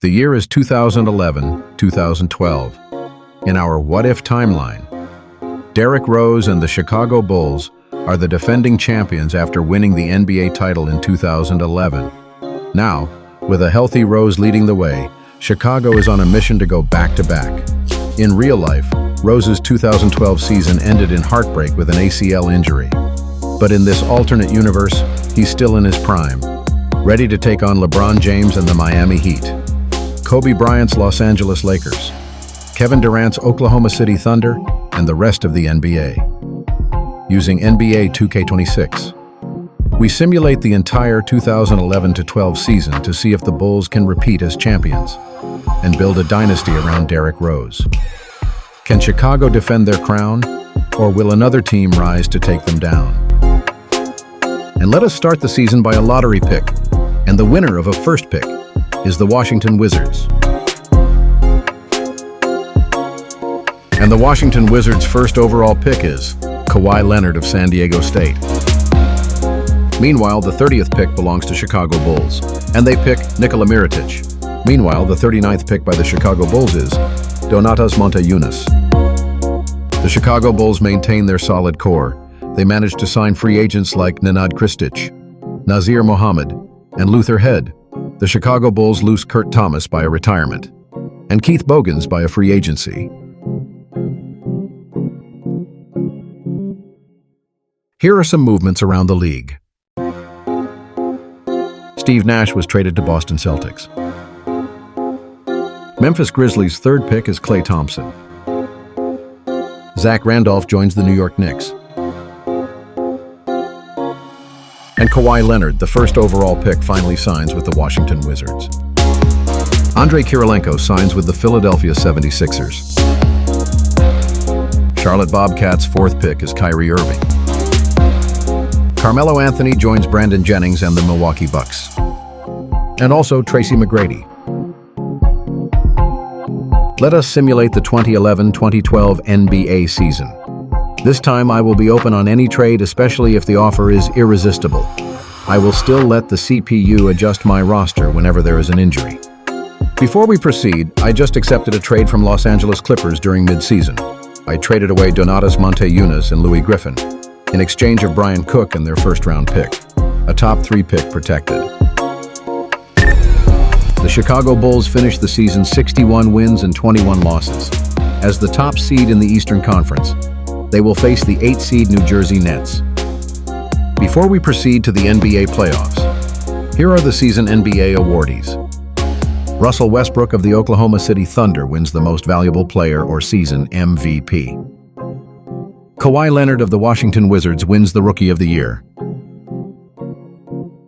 The year is 2011-2012. In our what-if timeline, Derrick Rose and the Chicago Bulls are the defending champions after winning the NBA title in 2011. Now, with a healthy Rose leading the way, Chicago is on a mission to go back-to-back. In real life, Rose's 2012 season ended in heartbreak with an ACL injury. But in this alternate universe, he's still in his prime, ready to take on LeBron James and the Miami Heat, Kobe Bryant's Los Angeles Lakers, Kevin Durant's Oklahoma City Thunder, and the rest of the NBA. Using NBA 2K26, we simulate the entire 2011-12 season to see if the Bulls can repeat as champions and build a dynasty around Derrick Rose. Can Chicago defend their crown, or will another team rise to take them down? And let us start the season by a lottery pick, and the winner of a first pick is the Washington Wizards. And the Washington Wizards' first overall pick is Kawhi Leonard of San Diego State. Meanwhile, the 30th pick belongs to Chicago Bulls, and they pick Nikola Mirotic. Meanwhile, the 39th pick by the Chicago Bulls is Donatas Motiejunas. The Chicago Bulls maintain their solid core. They managed to sign free agents like Nenad Kristic, Nazir Mohammed, and Luther Head. The Chicago Bulls lose Kurt Thomas by a retirement, and Keith Bogans by a free agency. Here are some movements around the league. Steve Nash was traded to Boston Celtics. Memphis Grizzlies' third pick is Klay Thompson. Zach Randolph joins the New York Knicks. And Kawhi Leonard, the first overall pick, finally signs with the Washington Wizards. Andrei Kirilenko signs with the Philadelphia 76ers. Charlotte Bobcats' fourth pick is Kyrie Irving. Carmelo Anthony joins Brandon Jennings and the Milwaukee Bucks. And also Tracy McGrady. Let us simulate the 2011-2012 NBA season. This time I will be open on any trade, especially if the offer is irresistible. I will still let the CPU adjust my roster whenever there is an injury. Before we proceed, I just accepted a trade from Los Angeles Clippers during mid-season. I traded away Donatas Motiejunas and Louis Griffin in exchange of Brian Cook and their first-round pick, a top-3 pick protected. The Chicago Bulls finished the season 61 wins and 21 losses. As the top seed in the Eastern Conference, they will face the 8th seed New Jersey Nets. Before we proceed to the NBA playoffs, here are the season NBA awardees. Russell Westbrook of the Oklahoma City Thunder wins the Most Valuable Player or Season MVP. Kawhi Leonard of the Washington Wizards wins the Rookie of the Year.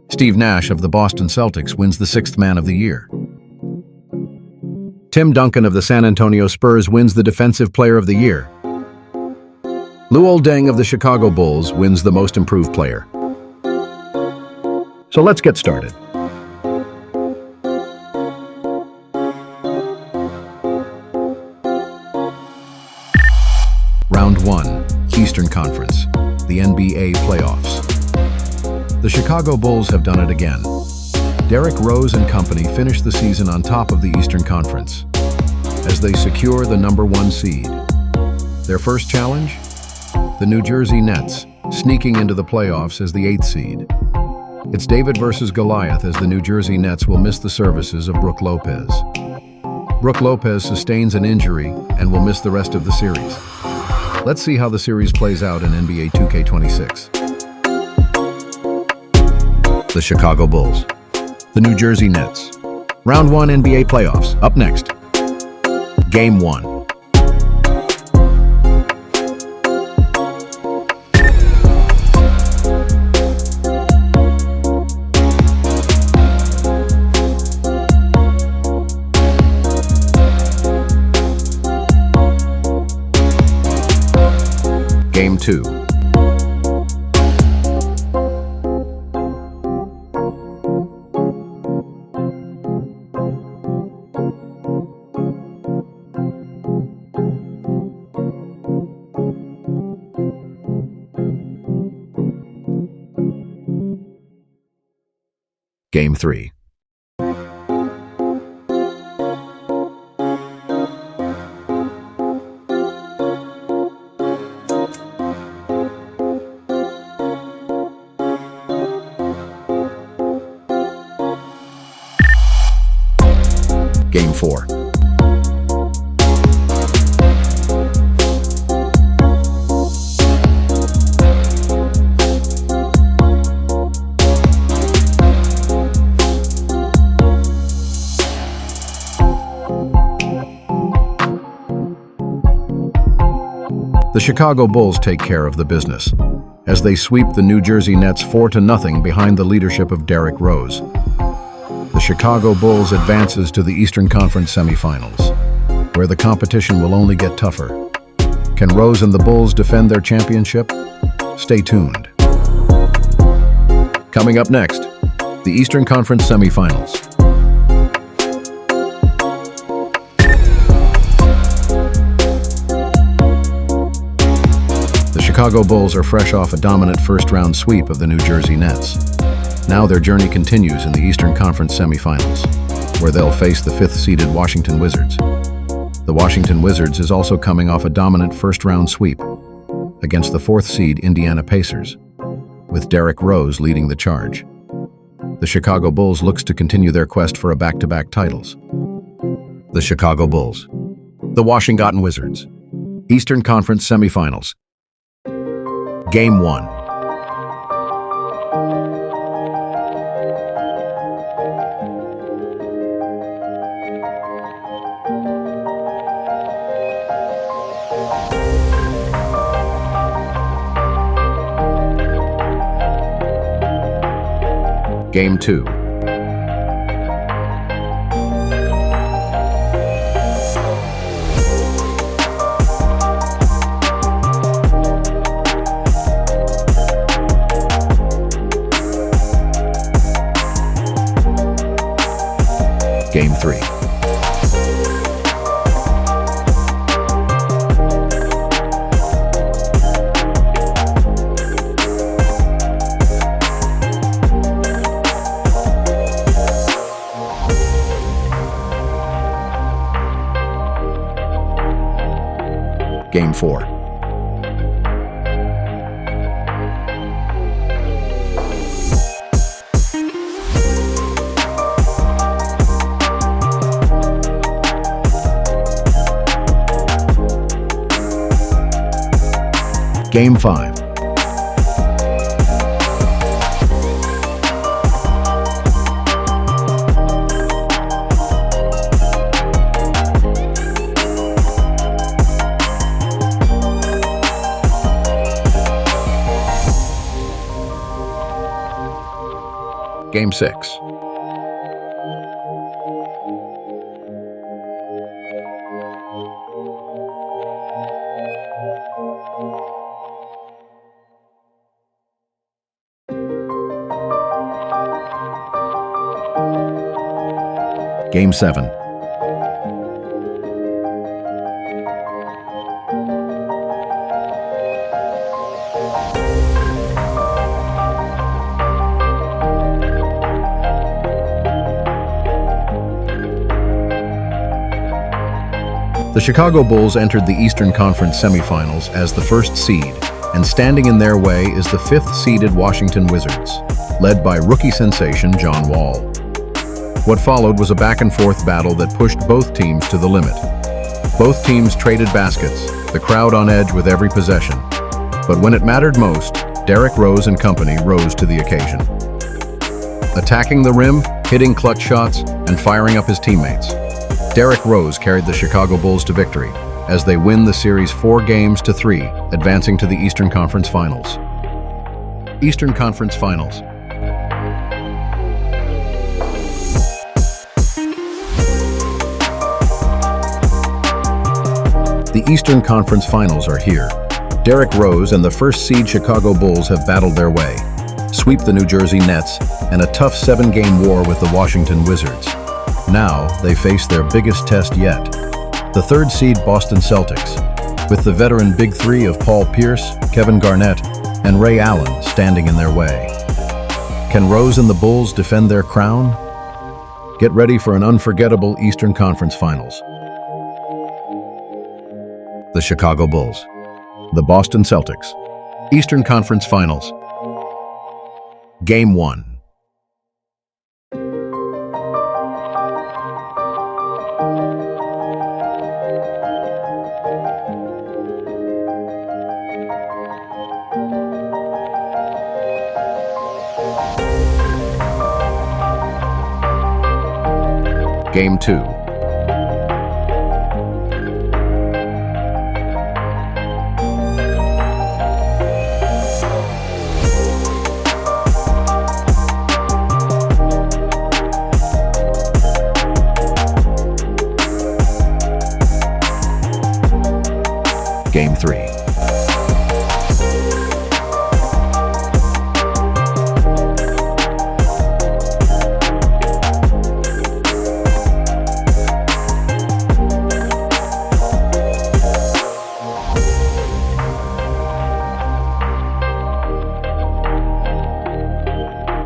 Steve Nash of the Boston Celtics wins the Sixth Man of the Year. Tim Duncan of the San Antonio Spurs wins the Defensive Player of the Year. Luol Deng of the Chicago Bulls wins the Most Improved Player. So let's get started. Round 1, Eastern Conference, the NBA playoffs. The Chicago Bulls have done it again. Derrick Rose and company finished the season on top of the Eastern Conference as they secure the #1 seed. Their first challenge? The New Jersey Nets, sneaking into the playoffs as the 8th seed. It's David versus Goliath as the New Jersey Nets will miss the services of Brook Lopez. Brook Lopez sustains an injury and will miss the rest of the series. Let's see how the series plays out in NBA 2K26. The Chicago Bulls. The New Jersey Nets. Round 1 NBA playoffs. Up next. Game 1. Game 2. Game 3. Game 4. The Chicago Bulls take care of the business as they sweep the New Jersey Nets 4-0 behind the leadership of DERRICK Rose. The Chicago Bulls advances to the Eastern Conference semifinals, where the competition will only get tougher. Can Rose and the Bulls defend their championship? Stay tuned. Coming up next, the Eastern Conference semifinals. The Chicago Bulls are fresh off a dominant first-round sweep of the New Jersey Nets. Now their journey continues in the Eastern Conference semifinals, where they'll face the 5th-seeded Washington Wizards. The Washington Wizards is also coming off a dominant first-round sweep against the 4th-seed Indiana Pacers, with Derrick Rose leading the charge. The Chicago Bulls looks to continue their quest for a back-to-back titles. The Chicago Bulls. The Washington Wizards. Eastern Conference semifinals. Game 1. Game 2. Game 3. Game 4. Game 5. Game 6. Game 7. The Chicago Bulls entered the Eastern Conference semifinals as the 1st seed, and standing in their way is the 5th-seeded Washington Wizards, led by rookie sensation John Wall. What followed was a back-and-forth battle that pushed both teams to the limit. Both teams traded baskets, the crowd on edge with every possession. But when it mattered most, Derrick Rose and company rose to the occasion. Attacking the rim, hitting clutch shots, and firing up his teammates, Derrick Rose carried the Chicago Bulls to victory as they win the series 4-3, advancing to the Eastern Conference Finals. Eastern Conference Finals. The Eastern Conference Finals are here. Derrick Rose and the 1st-seed Chicago Bulls have battled their way, sweep the New Jersey Nets, and a tough 7-game war with the Washington Wizards. Now, they face their biggest test yet, the 3rd-seed Boston Celtics, with the veteran Big Three of Paul Pierce, Kevin Garnett, and Ray Allen standing in their way. Can Rose and the Bulls defend their crown? Get ready for an unforgettable Eastern Conference Finals. The Chicago Bulls. The Boston Celtics. Eastern Conference Finals. Game 1. Game 2. Game 3.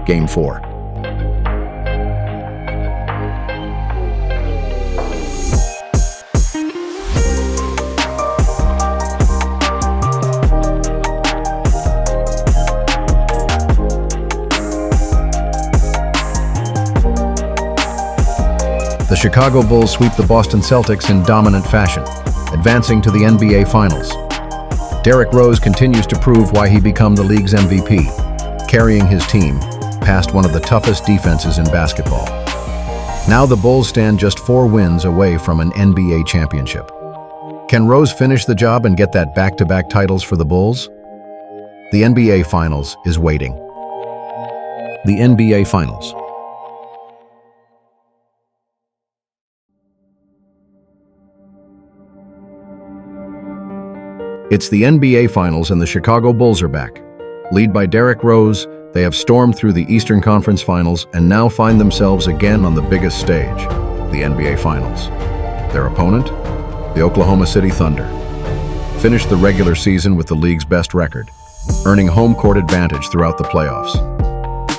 Game 4. The Chicago Bulls sweep the Boston Celtics in dominant fashion, advancing to the NBA Finals. Derrick Rose continues to prove why he became the league's MVP, carrying his team past one of the toughest defenses in basketball. Now the Bulls stand just 4 wins away from an NBA championship. Can Rose finish the job and get that back-to-back titles for the Bulls? The NBA Finals is waiting. The NBA Finals. It's the NBA Finals and the Chicago Bulls are back. Led by Derrick Rose, they have stormed through the Eastern Conference Finals and now find themselves again on the biggest stage, the NBA Finals. Their opponent? The Oklahoma City Thunder. Finished the regular season with the league's best record, earning home court advantage throughout the playoffs.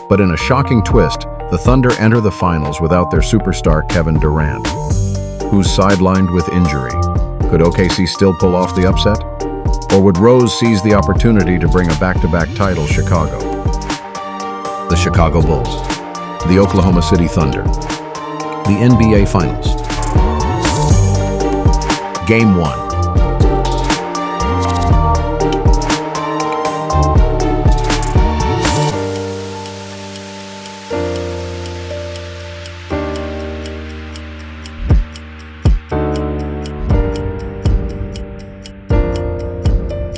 But in a shocking twist, the Thunder enter the finals without their superstar Kevin Durant, who's sidelined with injury. Could OKC still pull off the upset? Or would Rose seize the opportunity to bring a back-to-back title Chicago? The Chicago Bulls, the Oklahoma City Thunder, the NBA Finals. Game 1.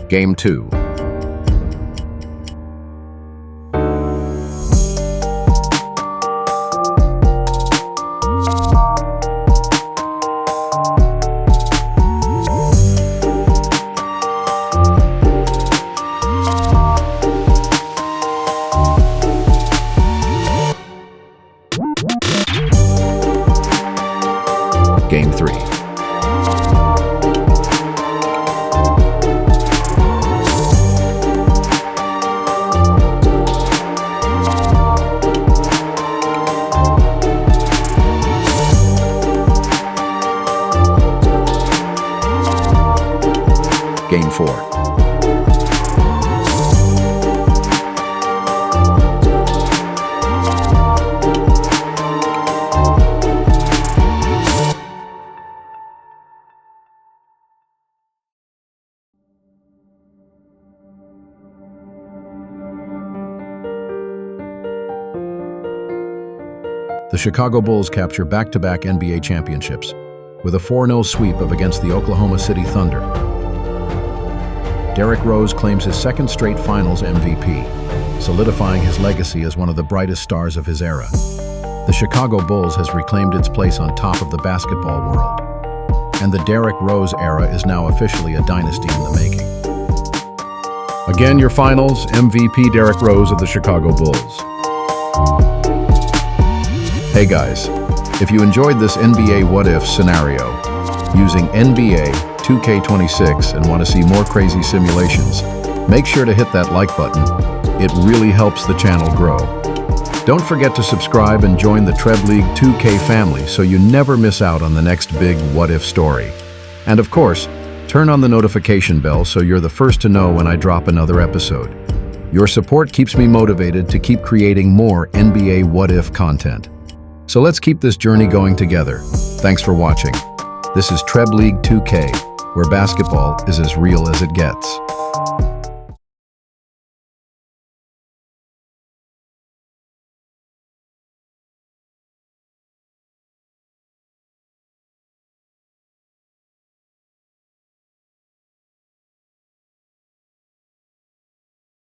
Game 2. Game 3. Game 4. The Chicago Bulls capture back-to-back NBA championships with a 4-0 sweep against the Oklahoma City Thunder. Derrick Rose claims his second straight Finals MVP, solidifying his legacy as one of the brightest stars of his era. The Chicago Bulls has reclaimed its place on top of the basketball world, and the Derrick Rose era is now officially a dynasty in the making. Again, your Finals MVP Derrick Rose of the Chicago Bulls. Hey guys, if you enjoyed this NBA What If scenario using NBA 2K26 and want to see more crazy simulations, make sure to hit that like button. It really helps the channel grow. Don't forget to subscribe and join the Treb League 2K family so you never miss out on the next big What If story. And of course, turn on the notification bell so you're the first to know when I drop another episode. Your support keeps me motivated to keep creating more NBA What If content. So let's keep this journey going together. Thanks for watching. This is Treb League 2K, where basketball is as real as it gets.